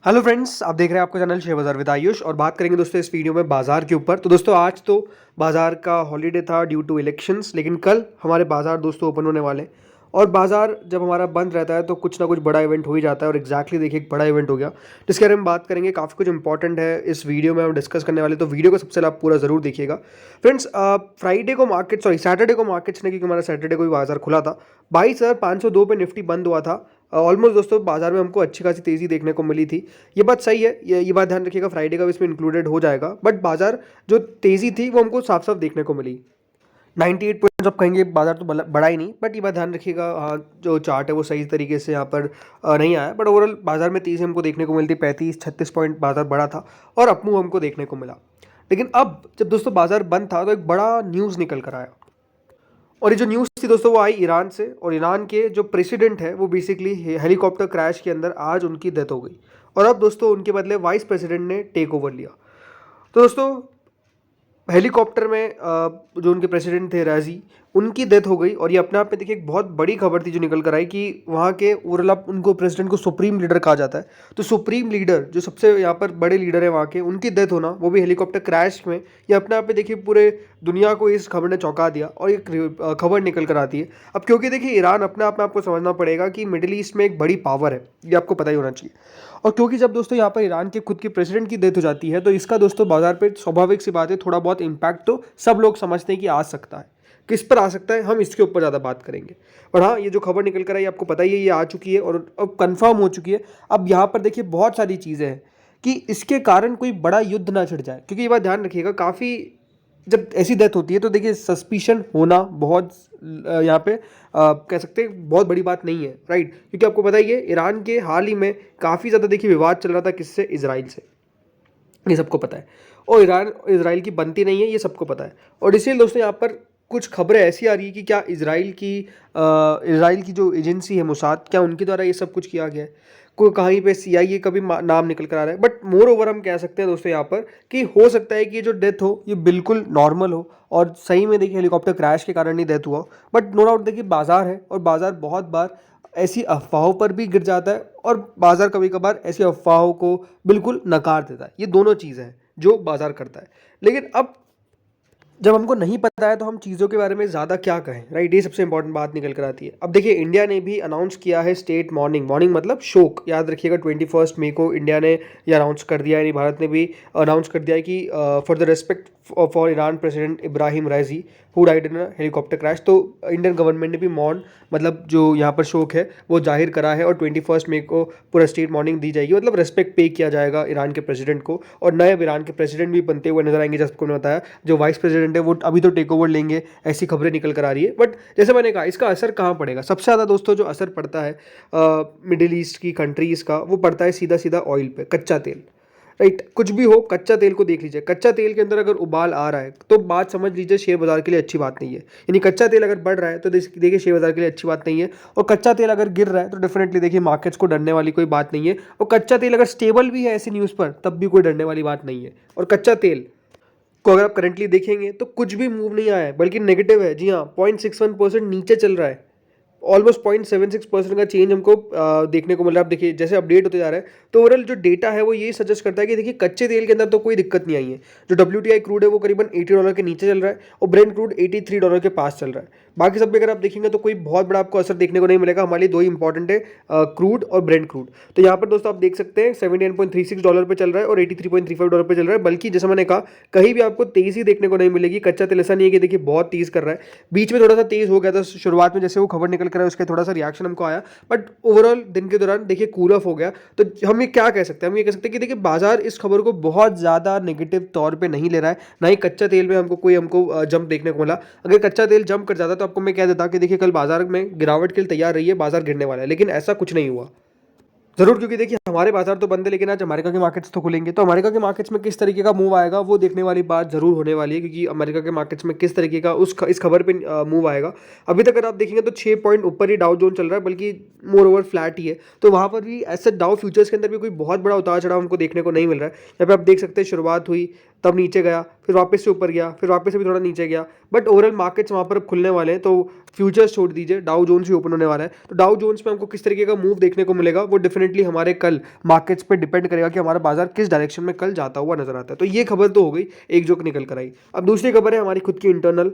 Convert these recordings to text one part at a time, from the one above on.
Hello friends, आप देख रहे हैं आपका चैनल शेयर बाजार विद आयुष और बात करेंगे दोस्तों इस वीडियो में बाजार के ऊपर। तो दोस्तों आज तो बाजार का हॉलीडे था ड्यू टू इलेक्शंस, लेकिन कल हमारे बाजार दोस्तों ओपन होने वाले हैं। और बाजार जब हमारा बंद रहता है तो कुछ ना कुछ बड़ा इवेंट हो ही जाता है और एग्जैक्टली देखिए एक बड़ा इवेंट हो गया जिसके बारे में बात करेंगे। काफ़ी कुछ इंपॉर्टेंट है इस वीडियो में हम डिस्कस करने वाले, तो वीडियो को सबसे पहले आप पूरा ज़रूर देखिएगा। फ्रेंड्स, फ्राइडे को मार्केट सैटरडे को मार्केट्स ने, क्योंकि हमारा सैटरडे को भी बाजार खुला था, 22,502 पे निफ्टी बंद हुआ था। ऑलमोस्ट दोस्तों बाजार में हमको अच्छी खासी तेज़ी देखने को मिली थी। ये बात सही है, ये बात ध्यान रखिएगा, फ्राइडे का भी इसमें इंक्लूडेड हो जाएगा। बट बाजार जो तेज़ी थी वो हमको साफ साफ देखने को मिली। 98 पॉइंट्स आप कहेंगे बाजार तो बड़ा ही नहीं, बट ये बात ध्यान रखिएगा, हाँ जो चार्ट है वो सही तरीके से यहाँ पर नहीं आया। बट ओवरऑल बाजार में तेज़ी हमको देखने को मिलती, 35-36 पॉइंट बाजार बड़ा था और अप मूव हमको देखने को मिला। लेकिन अब जब दोस्तों बाजार बंद था तो एक बड़ा न्यूज़ निकल कर आया, और ये जो न्यूज़ थी दोस्तों वो आई ईरान से। और ईरान के जो प्रेसिडेंट है वो बेसिकली हेलीकॉप्टर क्रैश के अंदर आज उनकी डेथ हो गई, और अब दोस्तों उनके बदले वाइस प्रेसिडेंट ने टेक ओवर लिया। तो दोस्तों हेलीकॉप्टर में जो उनके प्रेसिडेंट थे राजी, उनकी डेथ हो गई। और ये अपने आप में देखिए एक बहुत बड़ी खबर थी जो निकल कर आई कि वहाँ के ओवरऑल उनको प्रेसिडेंट को सुप्रीम लीडर कहा जाता है। तो सुप्रीम लीडर जो सबसे यहाँ पर बड़े लीडर है वहाँ के, उनकी डेथ होना वो भी हेलीकॉप्टर क्रैश में, ये अपने आप में देखिए पूरे दुनिया को इस खबर ने चौंका दिया। और एक खबर निकल कर आती है अब, क्योंकि देखिए ईरान अपने आप में आपको समझना पड़ेगा कि मिडिल ईस्ट में एक बड़ी पावर है, ये आपको पता ही होना चाहिए। और क्योंकि जब दोस्तों यहाँ पर ईरान के खुद के प्रेसिडेंट की डेथ हो जाती है तो इसका दोस्तों बाजार पे स्वाभाविक सी बात है थोड़ा बहुत इम्पैक्ट तो सब लोग समझते हैं कि आ सकता है। किस पर आ सकता है हम इसके ऊपर ज़्यादा बात करेंगे। और हाँ, ये जो खबर निकल कर आई आपको पता ही है, ये आ चुकी है और अब कंफर्म हो चुकी है। अब यहाँ पर देखिए बहुत सारी चीज़ें हैं कि इसके कारण कोई बड़ा युद्ध ना छिड़ जाए, क्योंकि ये बात ध्यान रखिएगा, काफ़ी जब ऐसी डेथ होती है तो देखिए सस्पिशन होना बहुत यहाँ पे कह सकते हैं बहुत बड़ी बात नहीं है, राइट। क्योंकि आपको पता ही है ईरान के हाल ही में काफ़ी ज़्यादा देखिए विवाद चल रहा था, किससे? इजराइल से, ये सबको पता है। और ईरान इजराइल की बनती नहीं है, ये सबको पता है। और इसलिए दोस्तों यहाँ पर कुछ खबरें ऐसी आ रही है कि क्या इजराइल की जो एजेंसी है मोसाद, क्या उनके द्वारा ये सब कुछ किया गया है? कोई कहीं पे CIA का भी नाम निकल कर आ रहा है। बट मोर ओवर हम कह सकते हैं दोस्तों यहाँ पर कि हो सकता है कि ये जो डेथ हो ये बिल्कुल नॉर्मल हो और सही में देखिए हेलीकॉप्टर क्रैश के कारण ही डेथ हुआ। बट नो डाउट देखिए बाजार है और बाजार बहुत बार ऐसी अफवाहों पर भी गिर जाता है और बाजार कभी कभार ऐसी अफवाहों को बिल्कुल नकार देता है। ये दोनों चीज़ें हैं जो बाजार करता है। लेकिन अब जब हमको नहीं पता है तो हम चीज़ों के बारे में ज़्यादा क्या कहें, राइट। ये सबसे इंपॉर्टेंट बात निकल कर आती है। अब देखिए इंडिया ने भी अनाउंस किया है स्टेट मॉर्निंग, मॉर्निंग मतलब शोक, याद रखिएगा 21 मई को इंडिया ने ये अनाउंस कर दिया, यानी भारत ने भी अनाउंस कर दिया है कि for the respect for Iran president Ibrahim Raisi who died in helicopter crash. तो इंडियन गवर्नमेंट ने भी मौन मतलब जो यहाँ पर शोक है वो जाहिर करा है और 21 मई को पूरा स्टेट मॉर्निंग दी जाएगी, मतलब रेस्पेक्ट पे किया जाएगा ईरान के प्रेसिडेंट को। और नए ईरान के प्रेसिडेंट भी बनते हुए नजर आएंगे, जैसे आपको मैंने बताया जो वाइस प्रेसिडेंट है वो अभी तो टेक ओवर लेंगे, ऐसी खबरें निकल कर आ रही है। बट जैसे मैंने कहा इसका असर कहाँ पड़ेगा? सबसे ज़्यादा दोस्तों जो असर पड़ता है मिडिल ईस्ट की कंट्रीज़ का, वो पड़ता है सीधा सीधा ऑयल पे, कच्चा तेल, राइट। कुछ भी हो, कच्चा तेल को देख लीजिए, कच्चा तेल के अंदर अगर उबाल आ रहा है तो बात समझ लीजिए शेयर बाजार के लिए अच्छी बात नहीं है। यानी कच्चा तेल अगर बढ़ रहा है तो देखिए शेयर बाजार के लिए अच्छी बात नहीं है। और कच्चा तेल अगर गिर रहा है तो डेफिनेटली देखिए मार्केट्स को डरने वाली कोई बात नहीं है। और कच्चा तेल अगर स्टेबल भी है ऐसी न्यूज़ पर तब भी कोई डरने वाली बात नहीं है। और कच्चा तेल को अगर आप करंटली देखेंगे तो कुछ भी मूव नहीं आया है, बल्कि नेगेटिव है। जी हाँ, 0.61% नीचे चल रहा है। ऑलमोस्ट 0.76% का चेंज हमको देखने को मिल रहा है। अब देखिए जैसे अपडेट होते जा रहा है तो ओवरऑल जो डेटा है वो ये सजेस्ट करता है कि देखिए कच्चे तेल के अंदर तो कोई दिक्कत नहीं आई है। जो WTI क्रूड है वो करीबन $80 के नीचे चल रहा है और ब्रेंट क्रूड $83 के पास चल रहा है। बाकी सब भी अगर आप देखेंगे तो कोई बहुत बड़ा आपको असर देखने को नहीं मिलेगा। हमारे लिए दो ही इंपॉर्टेंट है, क्रूड और ब्रेंट क्रूड। तो यहाँ पर दोस्तों आप देख सकते हैं $79.36 पे चल रहा है और $83.35 पे चल रहा है। बल्कि जैसा मैंने कहा कहीं भी आपको तेज़ी देखने को नहीं मिलेगी। कच्चा तेल ऐसा नहीं है कि देखिए बहुत तेज़ कर रहा है, बीच में थोड़ा सा तेज़ हो गया था शुरुआत में, जैसे वो खबर निकल कर है उसके थोड़ा सा रिएक्शन हमको आया। बट ओवरऑल दिन के दौरान देखिए कूल ऑफ हो गया। तो हम ये क्या कह सकते हैं? हम ये कह सकते हैं कि देखिए बाजार इस खबर को बहुत ज़्यादा नेगेटिव तौर पे नहीं ले रहा है। ना ही कच्चा तेल में हमको जंप देखने को मिला। अगर कच्चा तेल जंप कर जाता तो आपको मैं कह देता कि देखिए कल बाजार में गिरावट के लिए तैयार रही है, बाजार गिरने वाला है। लेकिन ऐसा कुछ नहीं हुआ जरूर, क्योंकि देखिए हमारे बाजार तो बंद है लेकिन आज अमेरिका के मार्केट्स तो खुलेंगे। तो अमेरिका के मार्केट्स में किस तरीके का मूव आएगा वो देखने वाली बात जरूर होने वाली है, क्योंकि अमेरिका के मार्केट्स में किस तरीके का इस खबर पे मूव आएगा। अभी तक अगर आप देखेंगे तो 6 पॉइंट ऊपर ही डाउ जोन चल रहा है, बल्कि मोर ओवर फ्लैट ही है। तो वहाँ पर भी ऐसे डाउ फ्यूचर्स के अंदर भी कोई बहुत बड़ा उतार चढ़ाव हमको देखने को नहीं मिल रहा है। यहाँ पे आप देख सकते हैं शुरुआत हुई, तब नीचे गया, फिर वापस से ऊपर गया, फिर वापस से भी थोड़ा नीचे गया। बट ओवरऑल मार्केट्स वहाँ पर खुलने वाले हैं। तो फ्यूचर्स छोड़ दीजिए, डाउ जोन्स भी ओपन होने वाला है, तो डाउ जोन्स में हमको किस तरीके का मूव देखने को मिलेगा वो डेफिनेटली हमारे कल मार्केट्स पे डिपेंड करेगा कि हमारा बाजार किस डायरेक्शन में कल जाता हुआ नजर आता है। तो ये खबर तो हो गई, एक जो निकल कर आई। अब दूसरी खबर है हमारी खुद की इंटरनल,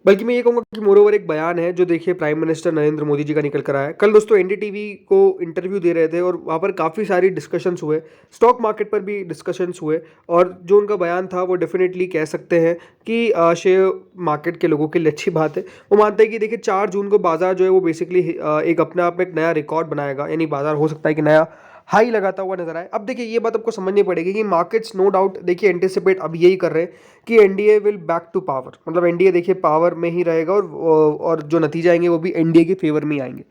बल्कि मैं ये कहूँगा कि मोरोवर एक बयान है जो देखिए प्राइम मिनिस्टर नरेंद्र मोदी जी का निकल कर आया है। कल दोस्तों एनडीटीवी को इंटरव्यू दे रहे थे और वहाँ पर काफ़ी सारी डिस्कशंस हुए, स्टॉक मार्केट पर भी डिस्कशंस हुए, और जो उनका बयान था वो डेफिनेटली कह सकते हैं कि शेयर मार्केट के लोगों के लिए अच्छी बात है। वो मानते हैं कि देखिए 4 जून को बाजार जो है वो बेसिकली एक अपने आप में एक नया रिकॉर्ड बनाएगा, यानी बाजार हो सकता है कि नया हाई लगाता हुआ नजर आए। अब देखिए ये बात आपको समझनी पड़ेगी कि मार्केट्स नो डाउट देखिए एंटिसिपेट अब यही कर रहे हैं कि NDA will back to power, मतलब एनडीए देखिए पावर में ही रहेगा और जो नतीजे आएंगे वो भी एनडीए के फेवर में ही आएंगे।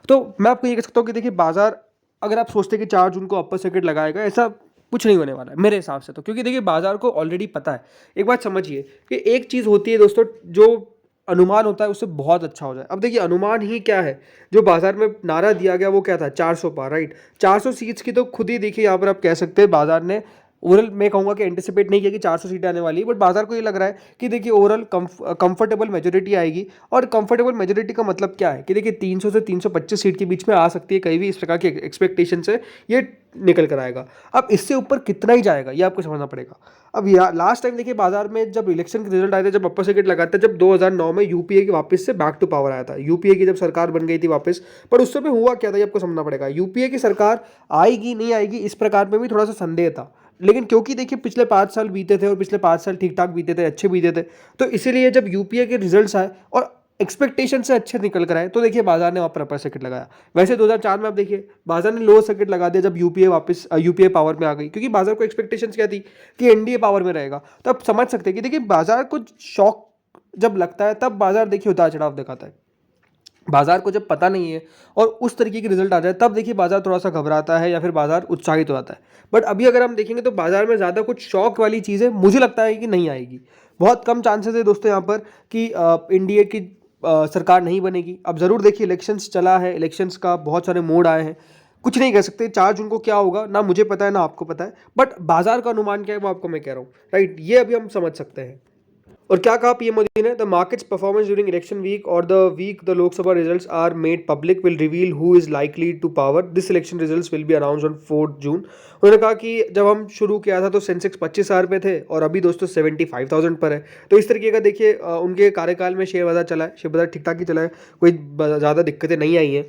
तो मैं आपको ये कह सकता हूँ कि देखिए बाजार, अगर आप सोचते हैं कि 4 जून को अपर सर्किट लगाएगा, ऐसा कुछ नहीं होने वाला है मेरे हिसाब से तो, क्योंकि देखिए बाजार को ऑलरेडी पता है। एक बात समझिए कि एक चीज़ होती है दोस्तों, जो अनुमान होता है उससे बहुत अच्छा हो जाए। अब देखिए अनुमान ही क्या है, जो बाजार में नारा दिया गया वो क्या था, 400 पार, राइट। 400 सीट्स की तो खुद ही देखिए यहाँ पर आप कह सकते हैं बाजार ने ओवरऑल, मैं कहूँगा कि एंटिसिपेट नहीं किया कि 400 सीटें आने वाली है, बट बाजार को ये लग रहा है कि देखिए ओवरऑल कंफर्टेबल मेजोरिटी आएगी। और कंफर्टेबल मेजोरिटी का मतलब क्या है कि देखिए 300 से 325 सीट के बीच में आ सकती है, कहीं भी इस प्रकार की एक्सपेक्टेशन से ये निकल कर आएगा। अब इससे ऊपर कितना ही जाएगा ये आपको समझना पड़ेगा। अब लास्ट टाइम देखिए बाजार में जब इलेक्शन के रिजल्ट आए थे, जब अपर सर्किट लगाते जब 2009 में यूपीए की वापस से बैक टू पावर आया था, यूपीए की जब सरकार बन गई थी वापस, पर उस समय हुआ क्या था ये आपको समझना पड़ेगा। यूपीए की सरकार आएगी नहीं आएगी इस प्रकार में भी थोड़ा सा संदेह था, लेकिन क्योंकि देखिए पिछले 5 साल बीते थे और पिछले 5 साल ठीक ठाक बीते थे, अच्छे बीते थे, तो इसीलिए जब यूपीए के रिजल्ट्स आए और एक्सपेक्टेशन से अच्छे निकल कर आए तो देखिए बाजार ने वहाँ पर अपर सर्किट लगाया। वैसे 2004 में आप देखिए बाजार ने लोअर सर्किट लगा दिया जब यूपीए पावर में आ गई, क्योंकि बाजार को एक्सपेक्टेशन क्या थी कि एनडीए पावर में रहेगा। तो आप समझ सकते हैं कि देखिए बाजार को शॉक जब लगता है तब बाजार देखिए उतार चढ़ाव दिखाता है। बाजार को जब पता नहीं है और उस तरीके के रिजल्ट आ जाए तब देखिए बाजार थोड़ा सा घबराता है या फिर बाजार उत्साहित हो जाता है। बट अभी अगर हम देखेंगे तो बाजार में ज़्यादा कुछ शॉक वाली चीज़ें मुझे लगता है कि नहीं आएगी। बहुत कम चांसेस है दोस्तों यहाँ पर कि इंडिया की सरकार नहीं बनेगी। अब ज़रूर देखिए इलेक्शंस चला है, इलेक्शंस का बहुत सारे मोड आए हैं, कुछ नहीं कह सकते 4 जून को क्या होगा ना मुझे पता है ना आपको पता है, बट बाजार का अनुमान क्या है वो आपको मैं कह रहा हूँ, राइट। ये अभी हम समझ सकते हैं। और क्या कहा पीएम मोदी ने, the markets performance during election week और the week the Lok Sabha results are made public will reveal who is likely to power, this election results will be announced on 4 June. उन्होंने कहा कि जब हम शुरू किया था तो सेंसेक्स 25,000 पे थे और अभी दोस्तों 75,000 पर है। तो इस तरीके का देखिए उनके कार्यकाल में शेयर बाजार चला है, शेयर बाजार ठीक ठाक ही चला है, कोई ज़्यादा दिक्कतें नहीं आई हैं।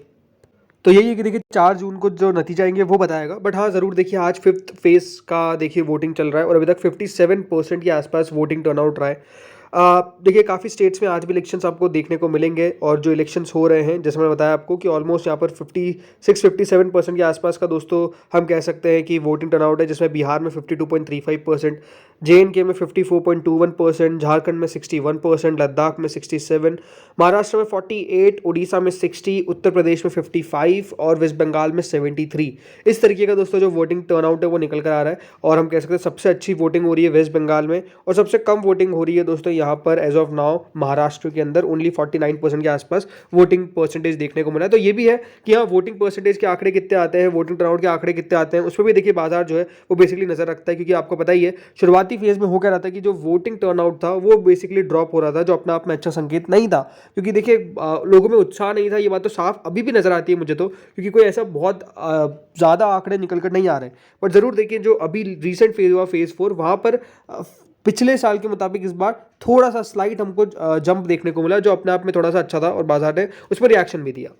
तो यही है कि देखिए 4 जून को जो नतीजा आएंगे वो बताएगा। बट हाँ ज़रूर देखिए आज 5th फेज का देखिए वोटिंग चल रहा है और अभी तक 57% के आसपास वोटिंग टर्नआउट रहा है। देखिए काफ़ी स्टेट्स में आज भी इलेक्शंस आपको देखने को मिलेंगे और जो इलेक्शंस हो रहे हैं जैसे मैंने बताया आपको कि ऑलमोस्ट यहाँ पर 56-57% के आसपास का दोस्तों हम कह सकते हैं कि वोटिंग टर्नआउट है, जिसमें बिहार में 52.35%, JNK में 54.21%, झारखंड में 61%, लद्दाख में 67%, महाराष्ट्र में 48%, उड़ीसा में 60%, उत्तर प्रदेश में 55% और वेस्ट बंगाल में 73%। इस तरीके का दोस्तों जो वोटिंग टर्नआउट है वो निकल कर आ रहा है और हम कह सकते हैं सबसे अच्छी वोटिंग हो रही है वेस्ट बंगाल में और सबसे कम वोटिंग हो रही है दोस्तों यहाँ पर एज ऑफ नाउ महाराष्ट्र के अंदर। ओनली 49% के आसपास वोटिंग परसेंटेज देखने को मिला है। तो ये भी है कि हाँ वोटिंग परसेंटेज के आंकड़े कितने आते हैं, वोटिंग टर्नआउट के आंकड़े कितने आते हैं, उस पर भी देखिए बाजार जो है वो बेसिकली नजर रखता है, क्योंकि आपको पता ही है शुरुआती फेज में हो क्या रहा था कि जो वोटिंग टर्नआउट था वो बेसिकली ड्रॉप हो रहा था, जो अपने आप में अच्छा संकेत नहीं था, क्योंकि देखिए लोगों में उत्साह नहीं था। ये बात तो साफ अभी भी नजर आती है मुझे तो, क्योंकि कोई ऐसा बहुत ज़्यादा आंकड़े निकल कर नहीं आ रहे। बट ज़रूर देखिए जो अभी रिसेंट फेज हुआ फेज 4 वहाँ पर पिछले साल के मुताबिक इस बार थोड़ा सा स्लाइट हमको जंप देखने को मिला, जो अपने आप में थोड़ा सा अच्छा था और बाजार ने उस पर रिएक्शन भी दिया।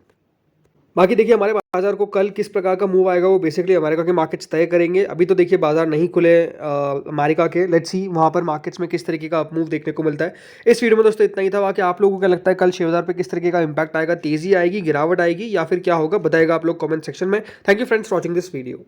बाकी देखिए हमारे बाजार को कल किस प्रकार का मूव आएगा वो बेसिकली अमेरिका के मार्केट्स तय करेंगे। अभी तो देखिए बाजार नहीं खुले अमेरिका के, लेट्स सी वहाँ पर मार्केट्स में किस तरीके का अप मूव देखने को मिलता है। इस वीडियो में दोस्तों इतना ही था। बाकी आप लोगों को क्या लगता है कल शेयर बाजार पे किस तरीके का इंपैक्ट आएगा, तेजी आएगी, गिरावट आएगी या फिर क्या होगा, बताएगा आप लोग कमेंट सेक्शन में। Thank you friends for watching this video.